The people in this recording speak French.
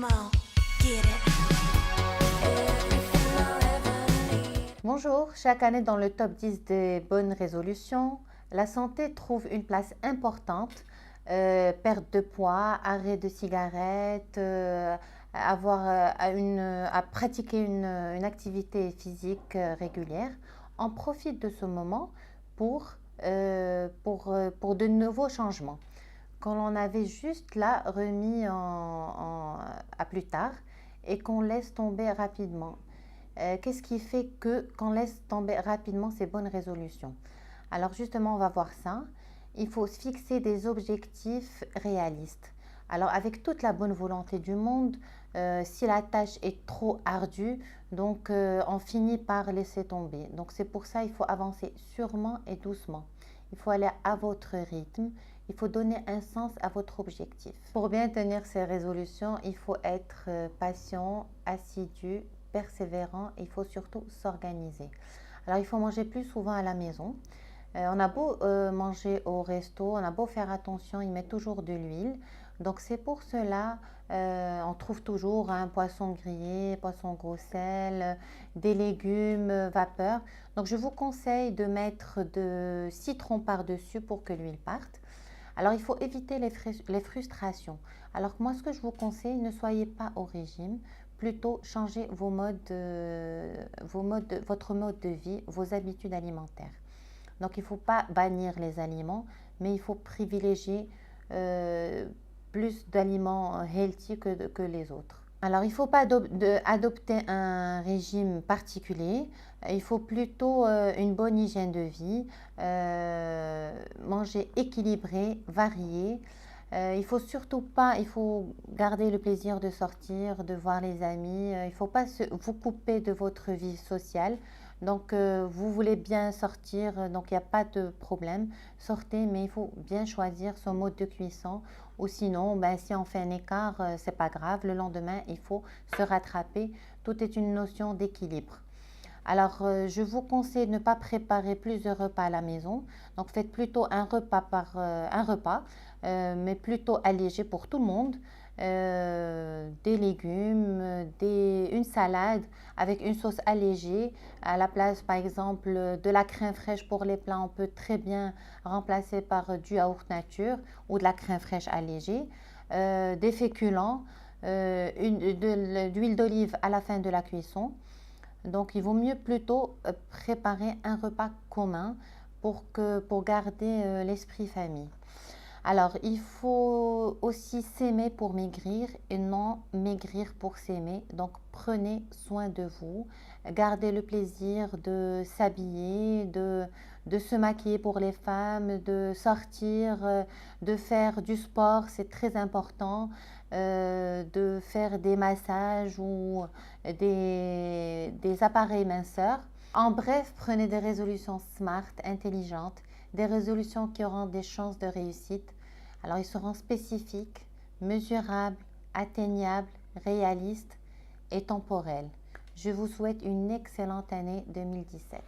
Come on, get it. Everything I'll ever need. Bonjour, chaque année dans le top 10 des bonnes résolutions, la santé trouve une place importante. Perte de poids, arrêt de cigarettes, à pratiquer une activité physique régulière. On profite de ce moment pour de nouveaux changements. Quand on avait juste là remis à plus tard et qu'on laisse tomber rapidement. Qu'est-ce qui fait qu'on laisse tomber rapidement ces bonnes résolutions? Alors justement, on va voir ça. Il faut se fixer des objectifs réalistes. Alors avec toute la bonne volonté du monde, si la tâche est trop ardue, donc on finit par laisser tomber. Donc c'est pour ça qu'il faut avancer sûrement et doucement. Il faut aller à votre rythme. Il faut donner un sens à votre objectif. Pour bien tenir ces résolutions, il faut être patient, assidu, persévérant. Il faut surtout s'organiser. Alors, il faut manger plus souvent à la maison. On a beau manger au resto, on a beau faire attention, ils mettent toujours de l'huile. Donc, c'est pour cela, on trouve toujours un poisson grillé, poisson gros sel, des légumes vapeur. Donc, je vous conseille de mettre de citron par-dessus pour que l'huile parte. Alors, il faut éviter les frustrations. Alors, moi, ce que je vous conseille, ne soyez pas au régime. Plutôt, changez votre mode de vie, vos habitudes alimentaires. Donc, il ne faut pas bannir les aliments, mais il faut privilégier plus d'aliments healthy que les autres. Alors, il ne faut pas adopter un régime particulier. Il faut plutôt une bonne hygiène de vie, manger équilibré, varié. Il faut surtout pas, il faut garder le plaisir de sortir, de voir les amis. Il ne faut pas vous couper de votre vie sociale. Donc, vous voulez bien sortir, donc il n'y a pas de problème. Sortez, mais il faut bien choisir son mode de cuisson. Ou sinon, ben, si on fait un écart, c'est pas grave. Le lendemain, il faut se rattraper. Tout est une notion d'équilibre. Alors, je vous conseille de ne pas préparer plusieurs repas à la maison. Donc, faites plutôt un repas, mais plutôt allégé pour tout le monde. Des légumes, une salade avec une sauce allégée. À la place, par exemple, de la crème fraîche pour les plats, on peut très bien remplacer par du yaourt nature ou de la crème fraîche allégée. Des féculents, de l'huile d'olive à la fin de la cuisson. Donc, il vaut mieux plutôt préparer un repas commun pour garder l'esprit famille. Alors, il faut aussi s'aimer pour maigrir et non maigrir pour s'aimer. Donc, prenez soin de vous. Gardez le plaisir de s'habiller, de se maquiller pour les femmes, de sortir, de faire du sport, c'est très important. De faire des massages ou des appareils minceurs. En bref, prenez des résolutions smart, intelligentes, des résolutions qui auront des chances de réussite. Alors, ils seront spécifiques, mesurables, atteignables, réalistes et temporels. Je vous souhaite une excellente année 2017.